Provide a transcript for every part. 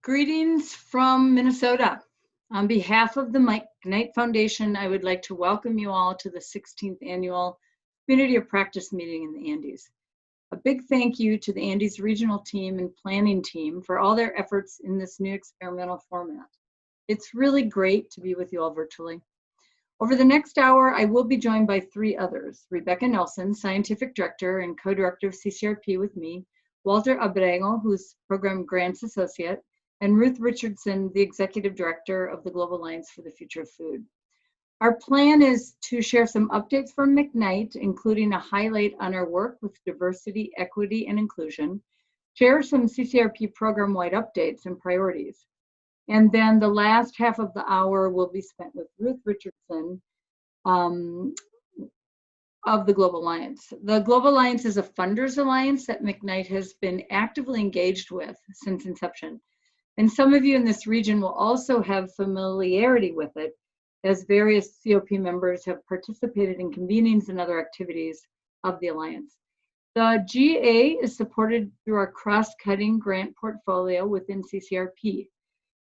Greetings from Minnesota. On behalf of the McKnight Foundation, I would like to welcome you all to the 16th Annual Community of Practice meeting in the Andes. A big thank you to the Andes Regional Team and Planning Team for all their efforts in this new experimental format. It's really great to be with you all virtually. Over the next hour, I will be joined by three others: Rebecca Nelson, Scientific Director and Co-Director of CCRP with me, Walter Abrego, who's Program Grants Associate, and Ruth Richardson, the Executive Director of the Global Alliance for the Future of Food. Our plan is to share some updates from McKnight, including a highlight on our work with diversity, equity, and inclusion, share some CCRP program-wide updates and priorities. And then the last half of the hour will be spent with Ruth Richardson of the Global Alliance. The Global Alliance is a funders alliance that McKnight has been actively engaged with since inception. And some of you in this region will also have familiarity with it, as various COP members have participated in convenings and other activities of the Alliance. The GA is supported through our cross-cutting grant portfolio within CCRP.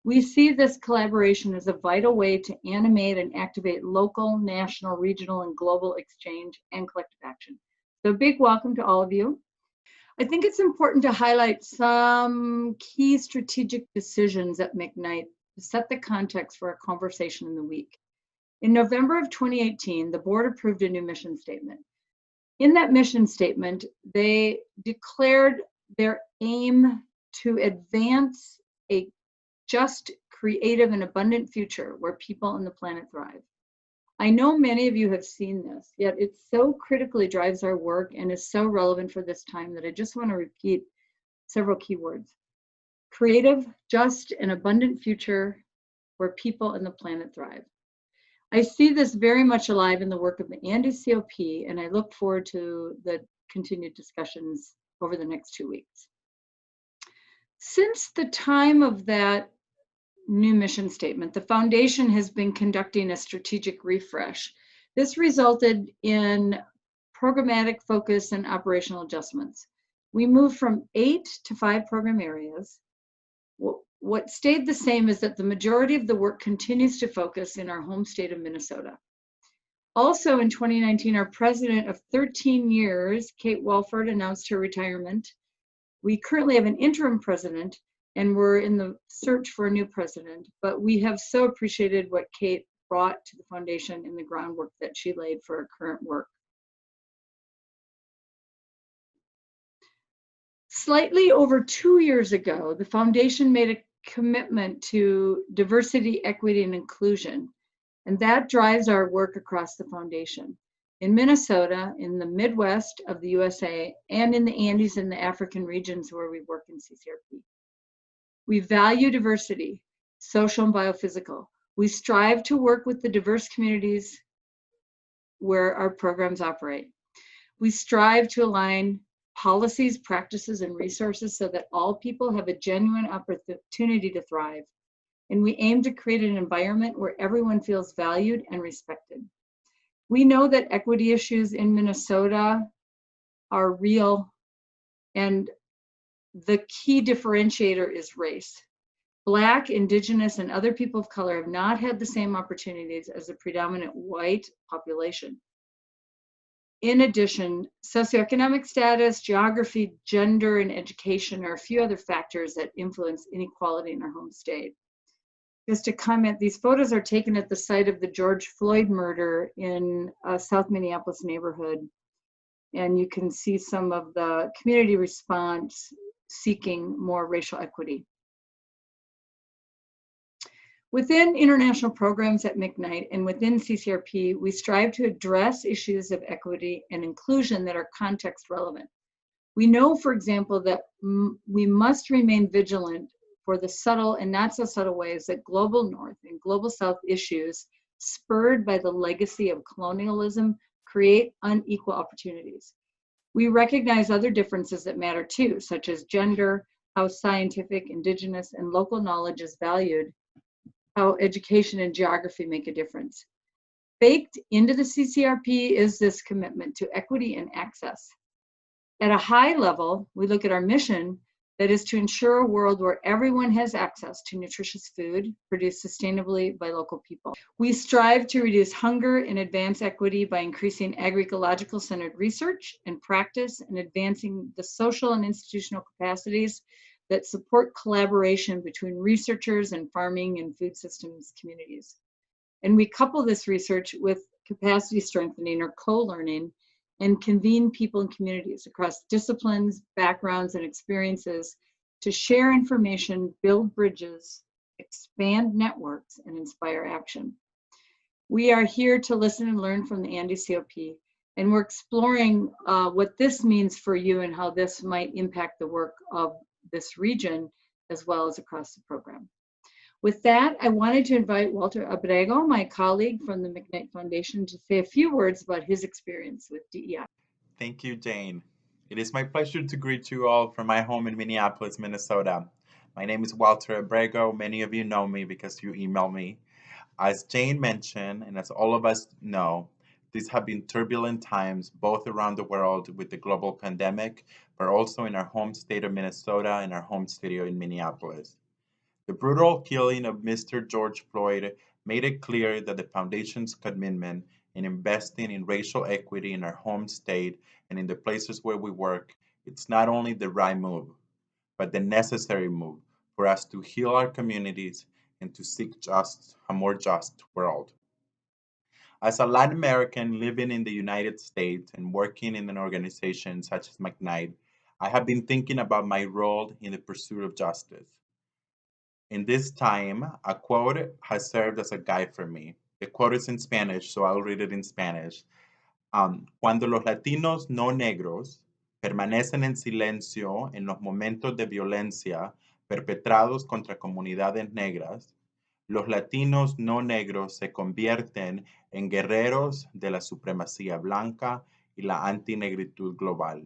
We see this collaboration as a vital way to animate and activate local, national, regional, and global exchange and collective action. So a big welcome to all of you. I think it's important to highlight some key strategic decisions at McKnight to set the context for our conversation in the week. In November of 2018, the board approved a new mission statement. In that mission statement, they declared their aim to advance a just, creative, and abundant future where people and the planet thrive. I know many of you have seen this, yet it so critically drives our work and is so relevant for this time that I just want to repeat several key words. Creative, just, and abundant future where people and the planet thrive. I see this very much alive in the work of the Andes COP, and I look forward to the continued discussions over the next 2 weeks. Since the time of that new mission statement, the foundation has been conducting a strategic refresh. This resulted in programmatic focus and operational adjustments. We moved from 8 to 5 program areas. What stayed the same is that the majority of the work continues to focus in our home state of Minnesota. Also in 2019, our president of 13 years, Kate Walford, announced her retirement. We currently have an interim president, and we're in the search for a new president, but we have so appreciated what Kate brought to the foundation and the groundwork that she laid for our current work. Slightly over 2 years ago, the foundation made a commitment to diversity, equity, and inclusion, and that drives our work across the foundation. In Minnesota, in the Midwest of the USA, and in the Andes and the African regions where we work in CCRP. We value diversity, social and biophysical. We strive to work with the diverse communities where our programs operate. We strive to align policies, practices, and resources so that all people have a genuine opportunity to thrive. And we aim to create an environment where everyone feels valued and respected. We know that equity issues in Minnesota are real, and the key differentiator is race. Black, Indigenous, and other people of color have not had the same opportunities as the predominant white population. In addition, socioeconomic status, geography, gender, and education are a few other factors that influence inequality in our home state. Just to comment, these photos are taken at the site of the George Floyd murder in a South Minneapolis neighborhood. And you can see some of the community response seeking more racial equity. Within international programs at McKnight and within CCRP, we strive to address issues of equity and inclusion that are context relevant. We know, for example, that we must remain vigilant for the subtle and not so subtle ways that global North and global South issues spurred by the legacy of colonialism create unequal opportunities. We recognize other differences that matter too, such as gender, how scientific, Indigenous, and local knowledge is valued, how education and geography make a difference. Baked into the CCRP is this commitment to equity and access. At a high level, we look at our mission That is to ensure a world where everyone has access to nutritious food produced sustainably by local people. We strive to reduce hunger and advance equity by increasing agri-ecological-centered research and practice and advancing the social and institutional capacities that support collaboration between researchers and farming and food systems communities. And we couple this research with capacity strengthening or co-learning and convene people and communities across disciplines, backgrounds, and experiences to share information, build bridges, expand networks, and inspire action. We are here to listen and learn from the Andes CoP, and we're exploring what this means for you and how this might impact the work of this region as well as across the program. With that, I wanted to invite Walter Abrego, my colleague from the McKnight Foundation, to say a few words about his experience with DEI. Thank you, Jane. It is my pleasure to greet you all from my home in Minneapolis, Minnesota. My name is Walter Abrego. Many of you know me because you email me. As Jane mentioned, and as all of us know, these have been turbulent times both around the world with the global pandemic, but also in our home state of Minnesota and our home studio in Minneapolis. The brutal killing of Mr. George Floyd made it clear that the Foundation's commitment in investing in racial equity in our home state and in the places where we work, it's not only the right move, but the necessary move for us to heal our communities and to seek a more just world. As a Latin American living in the United States and working in an organization such as McKnight, I have been thinking about my role in the pursuit of justice. In this time, a quote has served as a guide for me. The quote is in Spanish, so I'll read it in Spanish. Cuando los latinos no negros permanecen en silencio en los momentos de violencia perpetrados contra comunidades negras, los latinos no negros se convierten en guerreros de la supremacía blanca y la antinegritud global.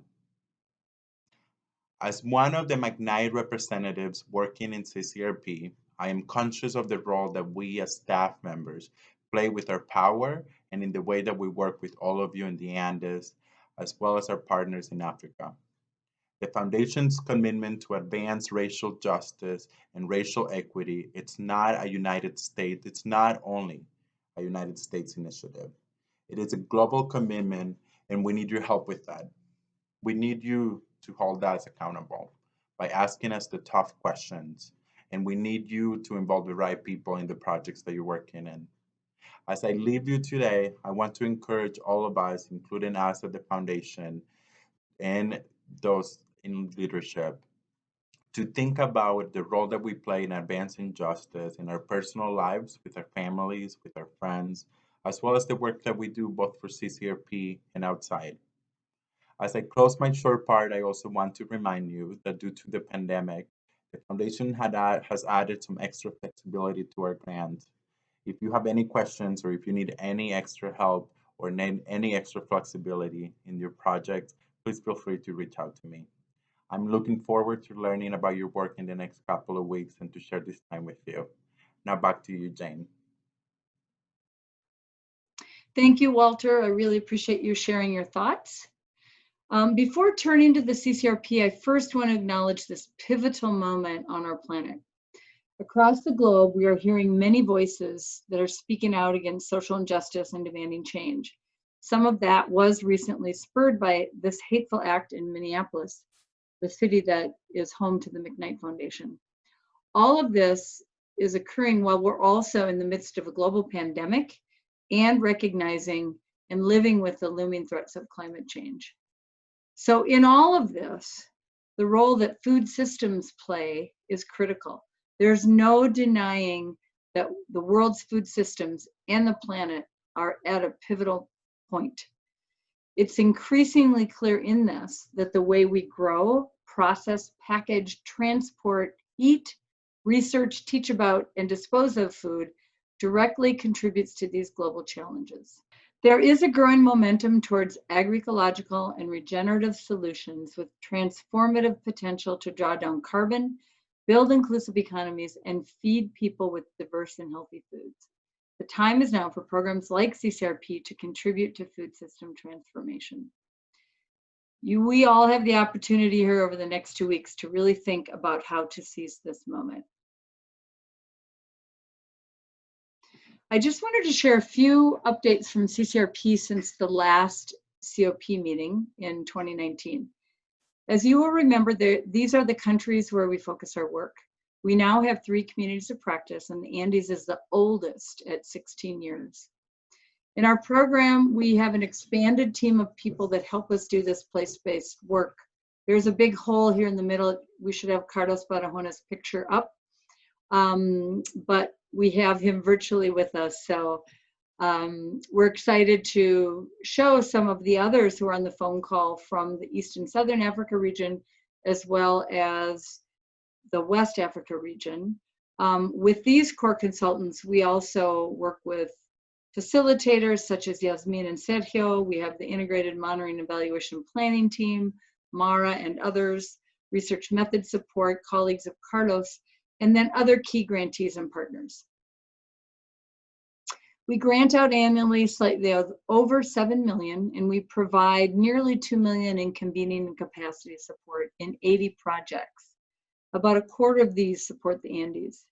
As one of the McKnight representatives working in CCRP, I am conscious of the role that we as staff members play with our power and in the way that we work with all of you in the Andes, as well as our partners in Africa. The Foundation's commitment to advance racial justice and racial equity, it's not only a United States initiative. It is a global commitment, and we need your help with that. We need you to hold us accountable by asking us the tough questions, and we need you to involve the right people in the projects that you're working in. As I leave you today, I want to encourage all of us, including us at the Foundation and those in leadership, to think about the role that we play in advancing justice in our personal lives, with our families, with our friends, as well as the work that we do both for CCRP and outside. As I close my short part, I also want to remind you that due to the pandemic, the Foundation has added some extra flexibility to our grants. If you have any questions or if you need any extra help or need any extra flexibility in your project, please feel free to reach out to me. I'm looking forward to learning about your work in the next couple of weeks and to share this time with you. Now back to you, Jane. Thank you, Walter. I really appreciate you sharing your thoughts. Before turning to the CCRP, I first want to acknowledge this pivotal moment on our planet. Across the globe, we are hearing many voices that are speaking out against social injustice and demanding change. Some of that was recently spurred by this hateful act in Minneapolis, the city that is home to the McKnight Foundation. All of this is occurring while we're also in the midst of a global pandemic and recognizing and living with the looming threats of climate change. So in all of this, the role that food systems play is critical. There's no denying that the world's food systems and the planet are at a pivotal point. It's increasingly clear in this that the way we grow, process, package, transport, eat, research, teach about, and dispose of food directly contributes to these global challenges. There is a growing momentum towards agroecological and regenerative solutions with transformative potential to draw down carbon, build inclusive economies, and feed people with diverse and healthy foods. The time is now for programs like CCRP to contribute to food system transformation. We all have the opportunity here over the next 2 weeks to really think about how to seize this moment. I just wanted to share a few updates from CCRP since the last COP meeting in 2019. As you will remember, these are the countries where we focus our work. We now have 3 communities of practice, and the Andes is the oldest at 16 years. In our program, we have an expanded team of people that help us do this place-based work. There's a big hole here in the middle. We should have Carlos Barajona's picture up, but we have him virtually with us. So we're excited to show some of the others who are on the phone call from the East and Southern Africa region, as well as the West Africa region. With these core consultants, we also work with facilitators such as Yasmin and Sergio. We have the Integrated Monitoring Evaluation Planning Team, Mara and others, research method support, colleagues of Carlos, and then other key grantees and partners. We grant out annually slightly over 7 million, and we provide nearly 2 million in convening and capacity support in 80 projects. About a quarter of these support the Andes.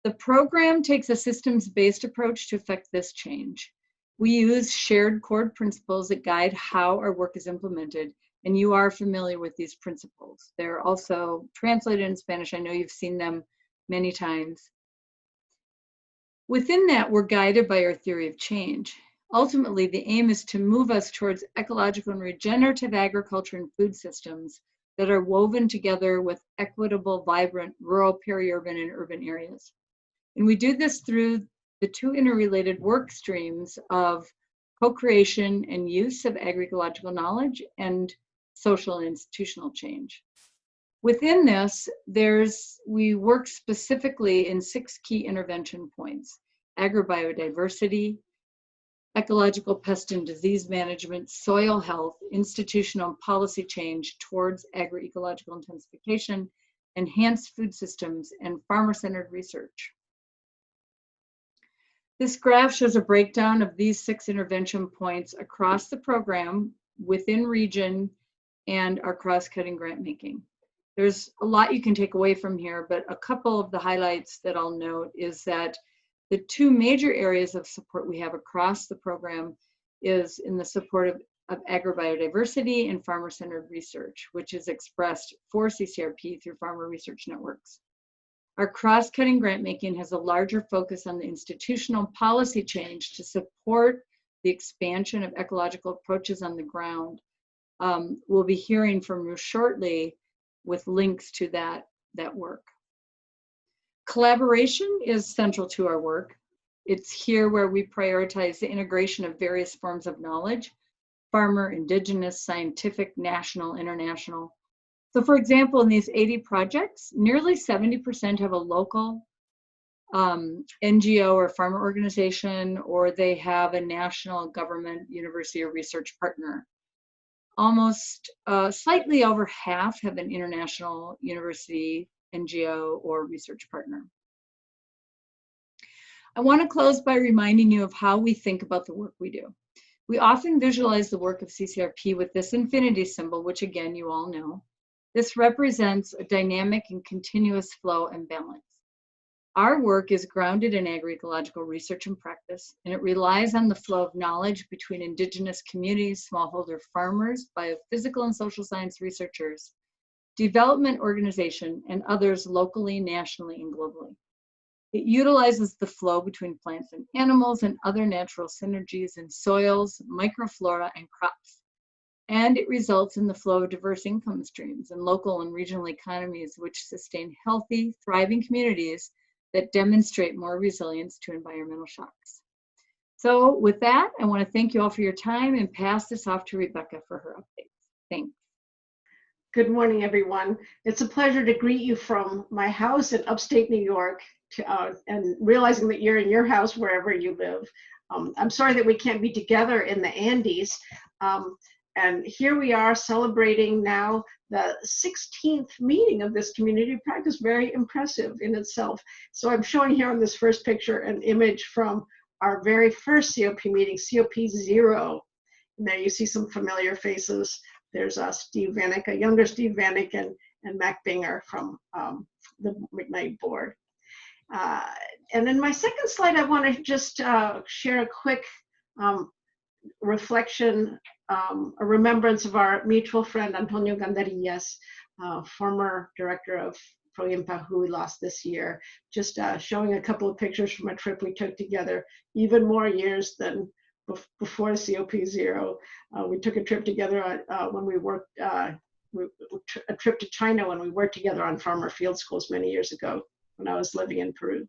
The program takes a systems-based approach to effect this change. We use shared core principles that guide how our work is implemented, and you are familiar with these principles. They're also translated in Spanish. I know you've seen them many times. Within that, we're guided by our theory of change. Ultimately, the aim is to move us towards ecological and regenerative agriculture and food systems that are woven together with equitable, vibrant, rural, peri-urban, and urban areas. And we do this through the 2 interrelated work streams of co-creation and use of agroecological knowledge and social and institutional change. Within this, we work specifically in 6 key intervention points: agrobiodiversity, ecological pest and disease management, soil health, institutional and policy change towards agroecological intensification, enhanced food systems, and farmer-centered research. This graph shows a breakdown of these 6 intervention points across the program, within region, and our cross-cutting grant making. There's a lot you can take away from here, but a couple of the highlights that I'll note is that the 2 major areas of support we have across the program is in the support of agrobiodiversity and farmer-centered research, which is expressed for CCRP through farmer research networks. Our cross-cutting grant making has a larger focus on the institutional policy change to support the expansion of ecological approaches on the ground. We'll be hearing from you shortly with links to that work. Collaboration is central to our work. It's here where we prioritize the integration of various forms of knowledge: farmer, indigenous, scientific, national, international. So for example, in these 80 projects, nearly 70% have a local NGO or farmer organization, or they have a national government, university, or research partner. Almost slightly over half have an international university, NGO, or research partner. I want to close by reminding you of how we think about the work we do. We often visualize the work of CCRP with this infinity symbol, which again, you all know. This represents a dynamic and continuous flow and balance. Our work is grounded in agroecological research and practice, and it relies on the flow of knowledge between indigenous communities, smallholder farmers, biophysical and social science researchers, development organization, and others locally, nationally, and globally. It utilizes the flow between plants and animals and other natural synergies in soils, microflora, and crops. And it results in the flow of diverse income streams and local and regional economies, which sustain healthy, thriving communities that demonstrate more resilience to environmental shocks. So with that, I want to thank you all for your time and pass this off to Rebecca for her updates. Thanks. Good morning, everyone. It's a pleasure to greet you from my house in upstate New York, and realizing that you're in your house wherever you live. I'm sorry that we can't be together in the Andes. And here we are celebrating now the 16th meeting of this community practice. Very impressive in itself. So I'm showing here on this first picture an image from our very first COP meeting, COP 0. And there you see some familiar faces There's Steve Vanek, a younger Steve Vanek, and Mac Binger from the McKnight board. And in my second slide, I want to just share a quick reflection, a remembrance of our mutual friend Antonio Gandarillas, former director of PROIMPA, who we lost this year. Just showing a couple of pictures from a trip we took together, even more years than before COP0. We took a trip together when we worked, a trip to China when we worked together on farmer field schools many years ago when I was living in Peru.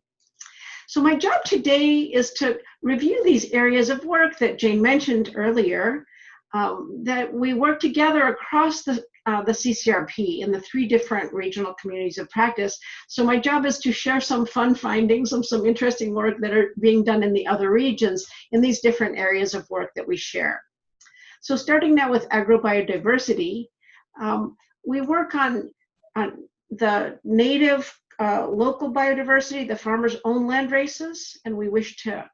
So my job today is to review these areas of work that Jane mentioned earlier, that we work together across the CCRP in the 3 different regional communities of practice. So my job is to share some fun findings of some interesting work that are being done in the other regions in these different areas of work that we share. So starting now with agrobiodiversity, we work on the native local biodiversity, the farmers' own land races, and we wish to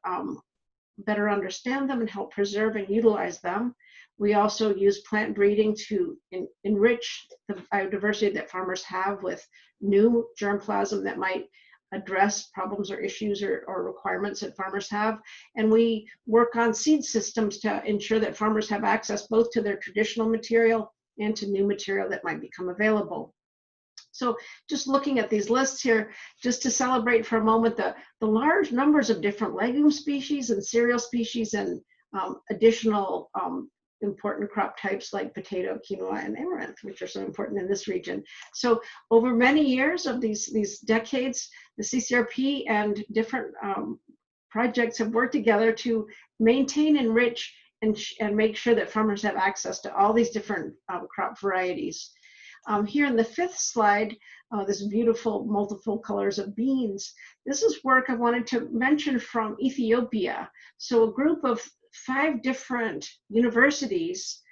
better understand them and help preserve and utilize them. We also use plant breeding to enrich the biodiversity that farmers have with new germplasm that might address problems or issues or requirements that farmers have. And we work on seed systems to ensure that farmers have access both to their traditional material and to new material that might become available. So just looking at these lists here, just to celebrate for a moment the large numbers of different legume species and cereal species and additional important crop types like potato, quinoa, and amaranth, which are so important in this region. So over many years of these decades, the CCRP and different projects have worked together to maintain, enrich, and make sure that farmers have access to all these different crop varieties. Here in the 5th slide, this beautiful multiple colors of beans. This is work I wanted to mention from Ethiopia. So a group of 5 different universities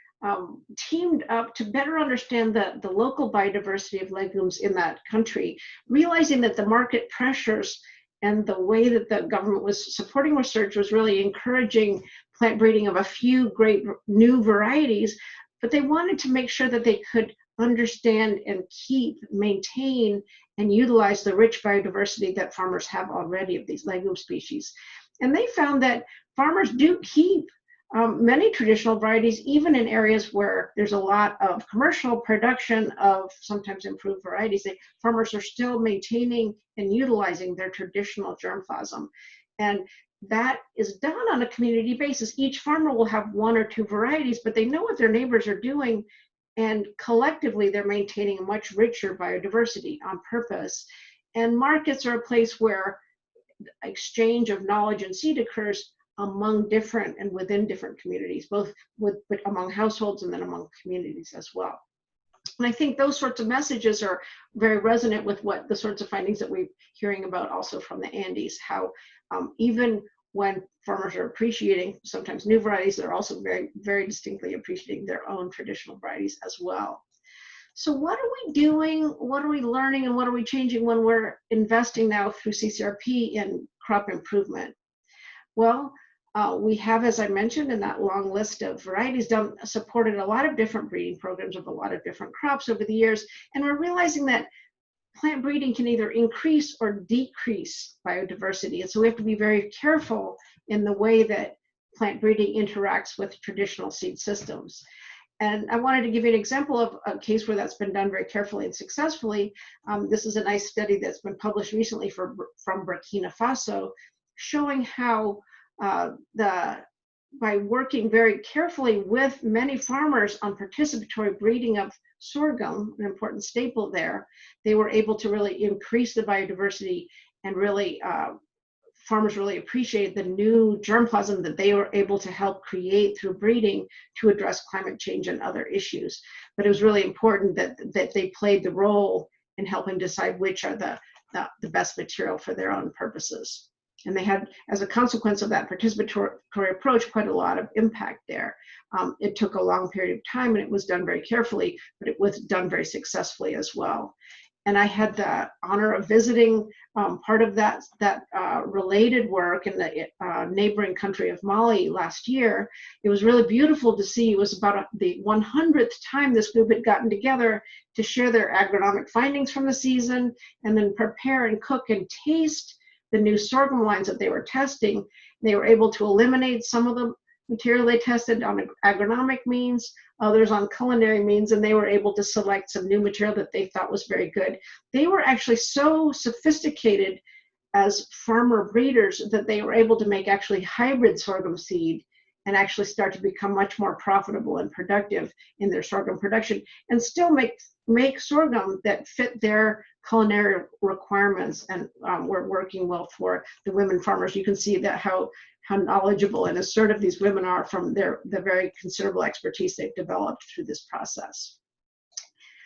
teamed up to better understand the local biodiversity of legumes in that country, realizing that the market pressures and the way that the government was supporting research was really encouraging plant breeding of a few great new varieties, but they wanted to make sure that they could understand and maintain, and utilize the rich biodiversity that farmers have already of these legume species. And they found that farmers do keep many traditional varieties, even in areas where there's a lot of commercial production of sometimes improved varieties. Farmers are still maintaining and utilizing their traditional germplasm. And that is done on a community basis. Each farmer will have 1 or 2 varieties, but they know what their neighbors are doing, and collectively they're maintaining a much richer biodiversity on purpose. And markets are a place where exchange of knowledge and seed occurs among different and within different communities, both but among households and then among communities as well. And I think those sorts of messages are very resonant with what the sorts of findings that we're hearing about also from the Andes, how even when farmers are appreciating sometimes new varieties, they're also very, very distinctly appreciating their own traditional varieties as well. So what are we doing, what are we learning, and what are we changing when we're investing now through CCRP in crop improvement? Well, we have, as I mentioned, in that long list of varieties, supported a lot of different breeding programs of a lot of different crops over the years, and we're realizing that plant breeding can either increase or decrease biodiversity. And so we have to be very careful in the way that plant breeding interacts with traditional seed systems. And I wanted to give you an example of a case where that's been done very carefully and successfully. This is a nice study that's been published recently from Burkina Faso, showing how by working very carefully with many farmers on participatory breeding of sorghum, an important staple there, they were able to really increase the biodiversity, and really farmers really appreciated the new germplasm that they were able to help create through breeding to address climate change and other issues. But it was really important that they played the role in helping decide which are the best material for their own purposes. And they had, as a consequence of that participatory approach, quite a lot of impact there. It took a long period of time, and it was done very carefully, but it was done very successfully as well. and I had the honor of visiting part of that related work in the neighboring country of Mali last year. It was really beautiful to see. It was about the 100th time this group had gotten together to share their agronomic findings from the season, and then prepare and cook and taste the new sorghum lines that they were testing. They were able to eliminate some of the material they tested on agronomic means, others on culinary means, and they were able to select some new material that they thought was very good. They were actually so sophisticated as farmer breeders that they were able to make actually hybrid sorghum seed and actually start to become much more profitable and productive in their sorghum production, and still make sorghum that fit their culinary requirements, and were working well for the women farmers. You can see that how knowledgeable and assertive these women are from the very considerable expertise they've developed through this process.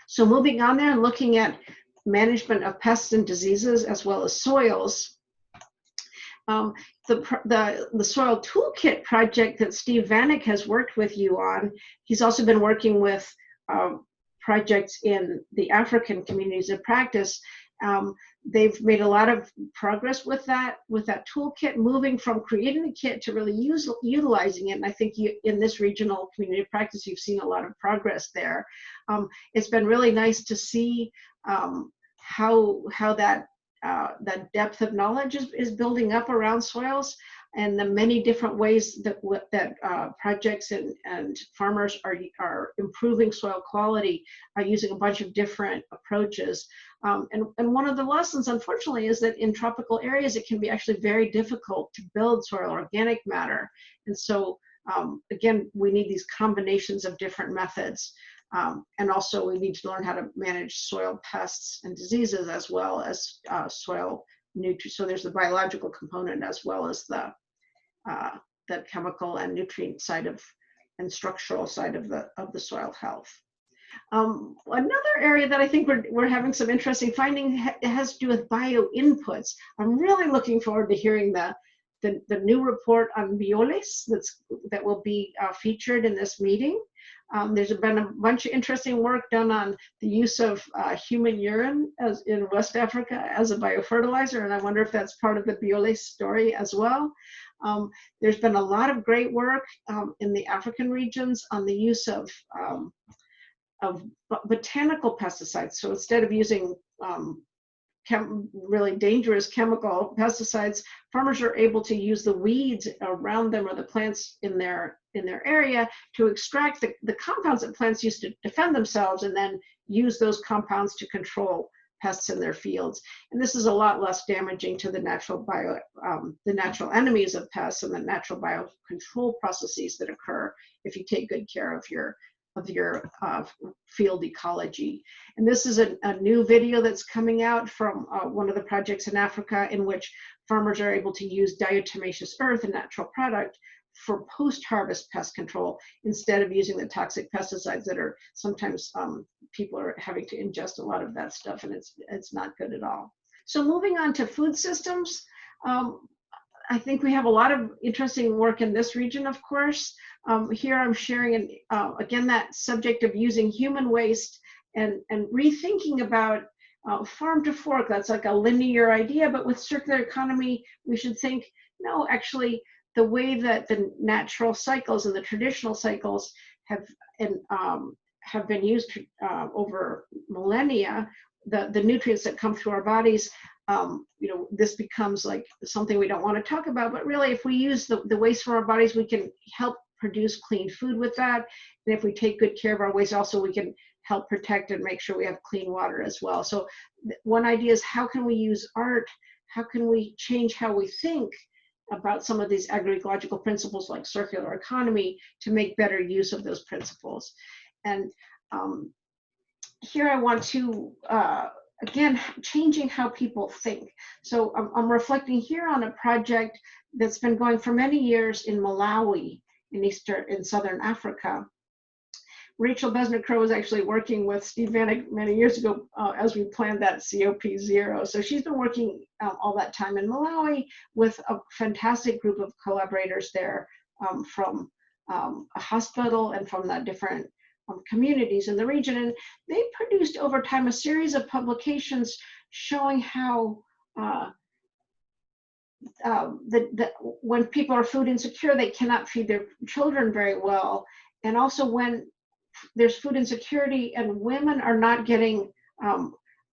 So moving on there and looking at management of pests and diseases as well as soils. The soil toolkit project that Steve Vanek has worked with you on, he's also been working with projects in the African communities of practice. They've made a lot of progress with that toolkit, moving from creating the kit to really utilizing it. And I think in this regional community of practice, you've seen a lot of progress there. It's been really nice to see how that depth of knowledge is building up around soils, and the many different ways that projects and farmers are improving soil quality using a bunch of different approaches. And one of the lessons, unfortunately, is that in tropical areas, it can be actually very difficult to build soil organic matter. And so, again, we need these combinations of different methods. And also we need to learn how to manage soil pests and diseases as well as soil nutrients. So there's the biological component as well as the chemical and nutrient side and structural side of the soil health. Another area that I think we're having some interesting finding has to do with bio inputs. I'm really looking forward to hearing the new report on bioles that will be featured in this meeting. There's been a bunch of interesting work done on the use of human urine in West Africa as a biofertilizer, and I wonder if that's part of the bioles story as well. There's been a lot of great work in the African regions on the use of botanical pesticides. So instead of using really dangerous chemical pesticides, farmers are able to use the weeds around them or the plants in their area to extract the compounds that plants use to defend themselves, and then use those compounds to control pests in their fields. And this is a lot less damaging to the natural enemies of pests and the natural biocontrol processes that occur if you take good care of your field ecology. And this is a new video that's coming out from one of the projects in Africa, in which farmers are able to use diatomaceous earth, a natural product, for post-harvest pest control instead of using the toxic pesticides that are sometimes people are having to ingest a lot of that stuff, and it's not good at all. So moving on to food systems, I think we have a lot of interesting work in this region, of course. Here I'm sharing, again, that subject of using human waste and rethinking about farm to fork. That's like a linear idea, but with circular economy, we should think, no, actually, the way that the natural cycles and the traditional cycles have been used over millennia, the nutrients that come through our bodies, this becomes like something we don't want to talk about, but really if we use the waste from our bodies, we can help produce clean food with that. And if we take good care of our waste, also we can help protect and make sure we have clean water as well. So one idea is, how can we use art? How can we change how we think about some of these agroecological principles like circular economy to make better use of those principles? And here I want to, again, changing how people think. So I'm reflecting here on a project that's been going for many years in Malawi, in Southern Africa. Rachel Besner-Crowe was actually working with Steve Vanek many years ago as we planned that COP0. So she's been working all that time in Malawi with a fantastic group of collaborators there from a hospital and from the different communities in the region. And they produced over time a series of publications showing how when people are food insecure, they cannot feed their children very well. And also when there's food insecurity and women are not getting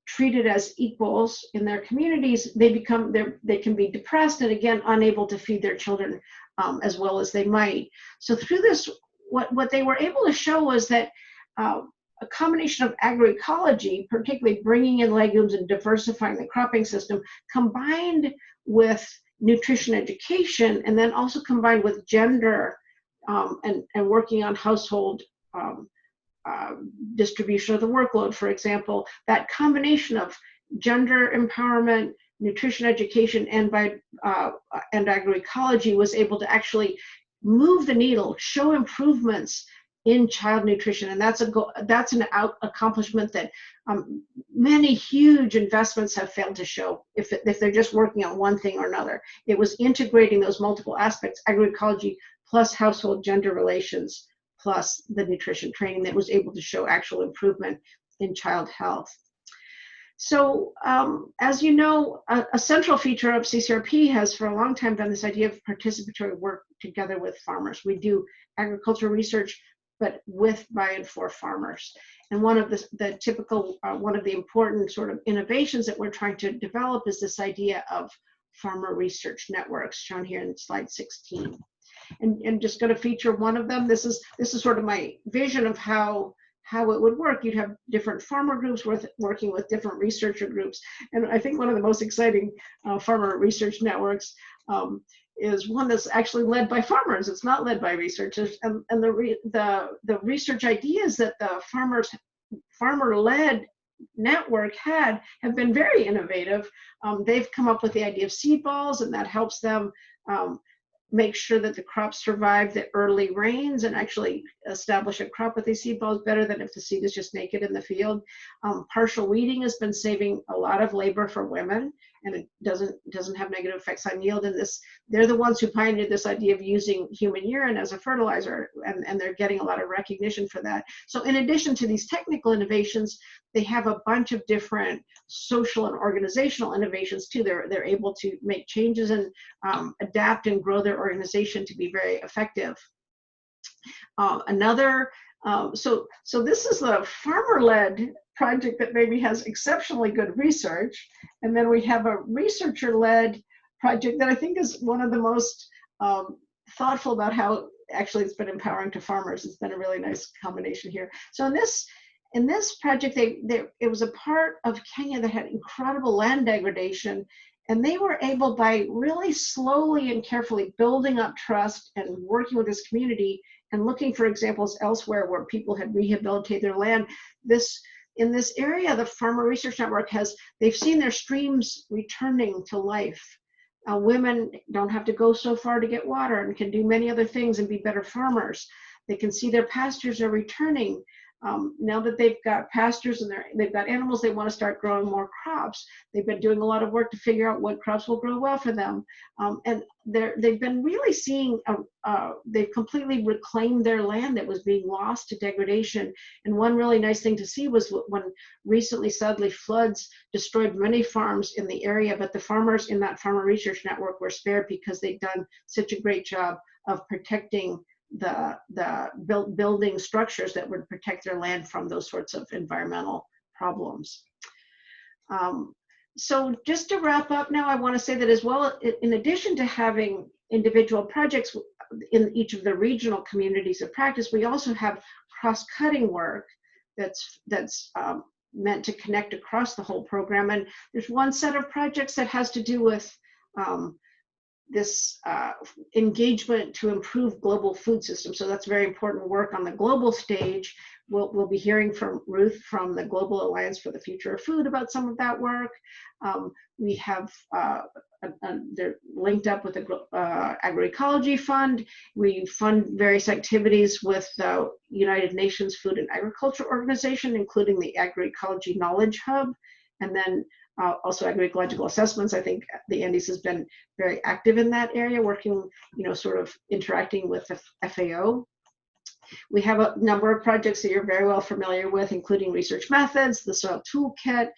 treated as equals in their communities, they can be depressed and again unable to feed their children as well as they might. So through this, what they were able to show was that a combination of agroecology, particularly bringing in legumes and diversifying the cropping system, combined with nutrition education, and then also combined with gender and working on household distribution of the workload, for example, that combination of gender empowerment, nutrition education, and agroecology was able to actually move the needle, show improvements in child nutrition. And that's an accomplishment that many huge investments have failed to show if they're just working on one thing or another. It was integrating those multiple aspects, agroecology plus household gender relations, plus the nutrition training, that was able to show actual improvement in child health. So as you know, a central feature of CCRP has for a long time been this idea of participatory work together with farmers. We do agricultural research, but with, by, and for farmers. And one of the typical, one of the important sort of innovations that we're trying to develop is this idea of farmer research networks, shown here in slide 16. And just going to feature one of them. This is sort of my vision of how it would work. You'd have different farmer groups working with different researcher groups. And I think one of the most exciting farmer research networks is one that's actually led by farmers. It's not led by researchers. And the research ideas that the farmer-led network have been very innovative. They've come up with the idea of seed balls, and that helps them make sure that the crops survive the early rains and actually establish a crop with these seed balls better than if the seed is just naked in the field. Partial weeding has been saving a lot of labor for women, and it doesn't have negative effects on yield. And they're the ones who pioneered this idea of using human urine as a fertilizer, and they're getting a lot of recognition for that. So in addition to these technical innovations, they have a bunch of different social and organizational innovations too. They're able to make changes and adapt and grow their organization to be very effective. So this is the farmer-led project that maybe has exceptionally good research, and then we have a researcher-led project that I think is one of the most thoughtful about how actually it's been empowering to farmers. It's been a really nice combination here. So in this project, it was a part of Kenya that had incredible land degradation, and they were able, by really slowly and carefully building up trust and working with this community and looking for examples elsewhere where people had rehabilitated their land. In this area, the Farmer Research Network they've seen their streams returning to life. Women don't have to go so far to get water and can do many other things and be better farmers. They can see their pastures are returning. Now that they've got pastures and they've got animals, they want to start growing more crops. They've been doing a lot of work to figure out what crops will grow well for them. And they've been really seeing, they've completely reclaimed their land that was being lost to degradation. And one really nice thing to see was when recently, sadly, floods destroyed many farms in the area, but the farmers in that Farmer Research Network were spared because they'd done such a great job of protecting building structures that would protect their land from those sorts of environmental problems. So just to wrap up now, I want to say that as well, in addition to having individual projects in each of the regional communities of practice, we also have cross-cutting work that's meant to connect across the whole program. And there's one set of projects that has to do with this engagement to improve global food systems. So that's very important work on the global stage. We'll be hearing from Ruth from the Global Alliance for the Future of Food about some of that work. We have, they're linked up with the Agroecology Fund. We fund various activities with the United Nations Food and Agriculture Organization, including the Agroecology Knowledge Hub, and then also agroecological assessments. I think the Andes has been very active in that area, working, sort of interacting with the FAO. We have a number of projects that you're very well familiar with, including research methods, the soil toolkit.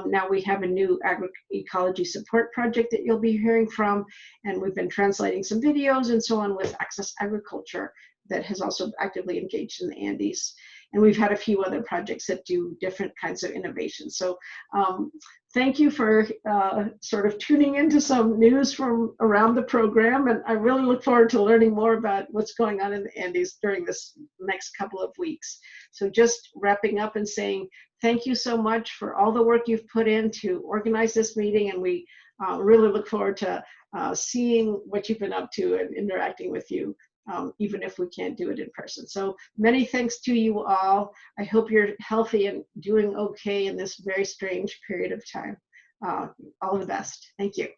Now we have a new agroecology support project that you'll be hearing from, and we've been translating some videos and so on with Access Agriculture that has also actively engaged in the Andes. And we've had a few other projects that do different kinds of innovation. So thank you for sort of tuning into some news from around the program. And I really look forward to learning more about what's going on in the Andes during this next couple of weeks. So just wrapping up and saying thank you so much for all the work you've put in to organize this meeting. And we really look forward to seeing what you've been up to and interacting with you. Even if we can't do it in person. So many thanks to you all. I hope you're healthy and doing okay in this very strange period of time. All the best. Thank you.